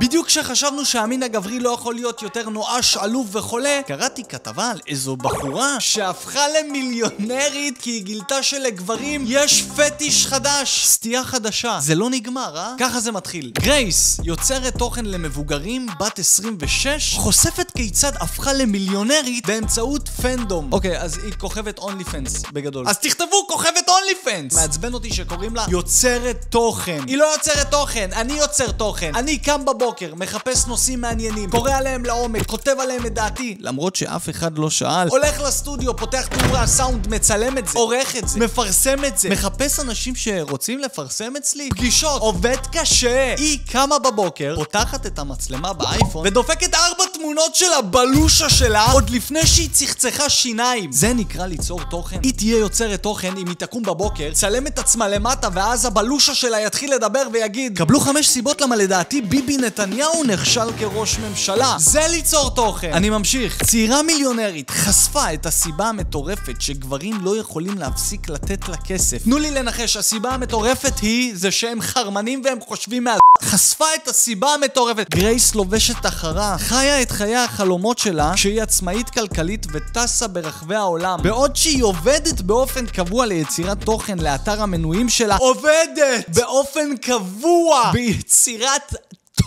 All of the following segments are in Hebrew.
בדיוק כשחשבנו שהמין הגברי לא יכול להיות יותר נואש, עלוב וחולה, קראתי כתבה על איזו בחורה שהפכה למיליונרית כי היא גילתה שלגברים יש פטיש חדש. סטייה חדשה. זה לא נגמר, אה? ככה זה מתחיל. גרייס, יוצרת תוכן למבוגרים, בת 26, חושפת כיצד הפכה למיליונרית באמצעות פנדום. אוקיי, אז היא כוכבת אונלי פנס בגדול. אז תכתבו כוכבת אונלי פנס. מעצבן אותי שקוראים לה יוצרת תוכן. היא לא יוצרת תוכן, אני יוצר תוכן. אני קם בבוקר, מחפש נושאים מעניינים, קורא עליהם לעומק, כותב עליהם את דעתי, למרות שאף אחד לא שאל. הולך לסטודיו, פותח תאורי הסאונד, מצלם את זה, עורך את זה, מפרסם את זה, מחפש אנשים שרוצים לפרסם אצלי, פגישות, עובד קשה. היא קמה בבוקר, פותחת את המצלמה באייפון ודופקת 4 תמונות של הבלושה שלה עוד לפני שהיא צחצחה שיניים. זה נקרא ליצור תוכן. היא תהיה יוצרת תוכן אם היא תקום בבוקר, צלם את עצמה למטה ואז הבלושה שלה יתחיל לדבר ויגיד קבלו 5 סיבות למה לדעתי ביבי נתניהו נכשל כראש ממשלה. זה ליצור תוכן. אני ממשיך. צעירה מיליונרית חשפה את הסיבה המטורפת שגברים לא יכולים להפסיק לתת לה כסף. תנו לי לנחש, הסיבה המטורפת זה שהם חרמנים והם חושבים חשפה את הסיבה המטורפת. גרייס לובשת אחרה, חיה את חיי החלומות שלה שהיא עצמאית כלכלית וטסה ברחבי העולם, בעוד שהיא עובדת באופן קבוע ליצירת תוכן לאתר המנויים שלה. עובדת באופן קבוע ביצירת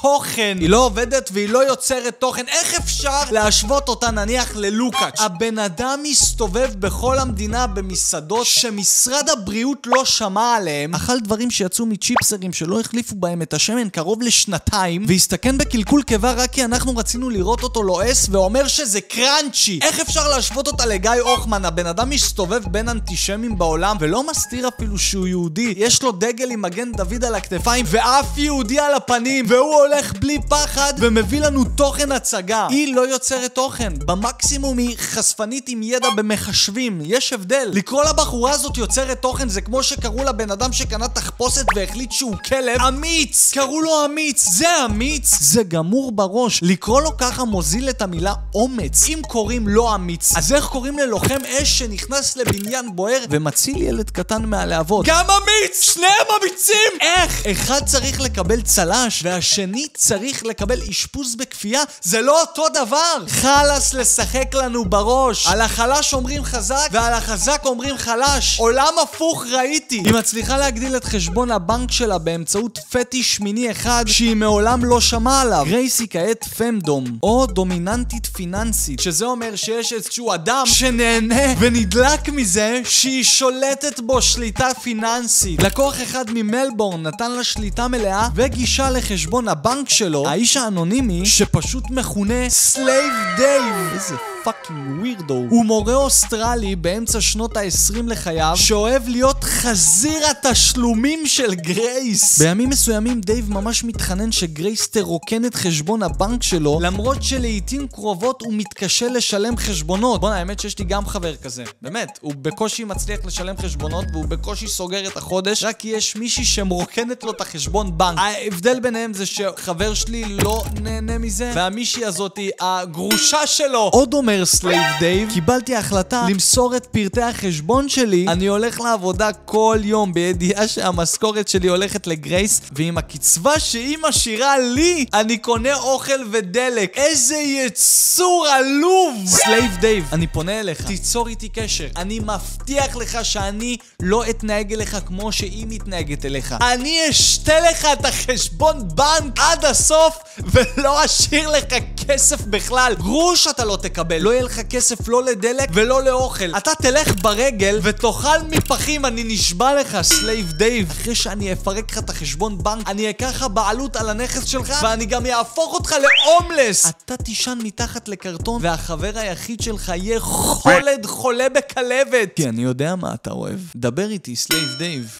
תוכן. היא לא עובדת והיא לא יוצרת תוכן. איך אפשר להשוות אותה נניח ללוקאץ'? הבן אדם מסתובב בכל המדינה במסעדות שמשרד הבריאות לא שמע עליהם, אכל דברים שיצאו מצ'יפסרים שלא החליפו בהם את השמן קרוב לשנתיים, והסתכן בקלקול קיבה רק כי אנחנו רצינו לראות אותו לועס ואומר שזה קראנצ'י. איך אפשר להשוות אותה לגיא אוחמן? הבן אדם מסתובב בין אנטישמים בעולם ולא מסתיר אפילו שהוא יהודי. יש לו דגל עם מגן דוד על הכתפיים ואף יהודי על הפנים, והוא הולך בלי פחד ומביא לנו תוכן הצגה. היא לא יוצרת תוכן. במקסימום היא חשפנית עם ידע במחשבים. יש הבדל. לקרוא לבחורה הזאת יוצרת תוכן זה כמו שקראו לבן אדם שקנה תחפושת והחליט שהוא כלב אמיץ. קראו לו אמיץ. זה אמיץ? זה גמור בראש. לקרוא לו ככה מוזיל את המילה אומץ. אם קוראים לו אמיץ, אז איך קוראים ללוחם אש שנכנס לבניין בוער ומציל ילד קטן מהלהבות? גם אמיץ! שניהם אמיצים! איך? אחד צריך לקבל צלש והשני צריך לקבל אשפוז בכפייה? זה לא אותו דבר. חלס לשחק לנו בראש. על החלש אומרים חזק ועל החזק אומרים חלש. עולם הפוך ראיתי. היא מצליחה להגדיל את חשבון הבנק שלה באמצעות פטיש מיני אחד שהיא מעולם לא שמעה עליו. גרייס היא כעת פמדום או דומיננטית פיננסית, שזה אומר שיש איזשהו אדם שנהנה ונדלק מזה שהיא שולטת בו שליטה פיננסית. לקוח אחד ממלבורן נתן לה שליטה מלאה וגישה לחשבון הבנק שלו, האיש האנונימי שפשוט מכונה סלייב דייב. איזה פאקינג ווירדו. הוא מורה אוסטרלי באמצע שנות ה-20 לחייו שאוהב להיות חזיר התשלומים של גרייס. בימים מסוימים דייב ממש מתחנן שגרייס תרוקן את חשבון הבנק שלו, למרות שלעיתים קרובות הוא מתקשה לשלם חשבונות. בוא, האמת שיש לי גם חבר כזה. באמת, הוא בקושי מצליח לשלם חשבונות והוא בקושי סוגר את החודש רק כי יש מישהי שמרוקנת לו את החשבון בנק. ההבדל ביניהם זה שחבר שלי לא נהנה מזה והמישהי הזאת היא הגרושה שלו. עוד אומר סלייב דייב, קיבלתי החלטה למסור את פרטי החשבון שלי. אני הולך לעבודה כל יום בידיעה שהמשכורת שלי הולכת לגרייס, ועם הקצבה שהיא משאירה לי אני קונה אוכל ודלק. איזה יצור עלוב. סלייב דייב, אני פונה אליך, תיצור איתי קשר. אני מבטיח לך שאני לא אתנהג אליך כמו שהיא מתנהגת אליך. אני אשתה לך את החשבון בנק עד הסוף ולא אשאיר לך כסף בכלל. גרוש אתה לא תקבל. לא יהיה לך כסף לא לדלק ולא לאוכל. אתה תלך ברגל ותאכל מפחים. אני נשבע לך סלייב דייב. אחרי שאני אפרק לך את החשבון בנק אני אקח לך בעלות על הנכס שלך ואני גם יהפוך אותך להומלס. אתה תישן מתחת לקרטון והחבר היחיד שלך יהיה חולד חולה בכלבת. כי אני יודע מה אתה אוהב. דבר איתי סלייב דייב.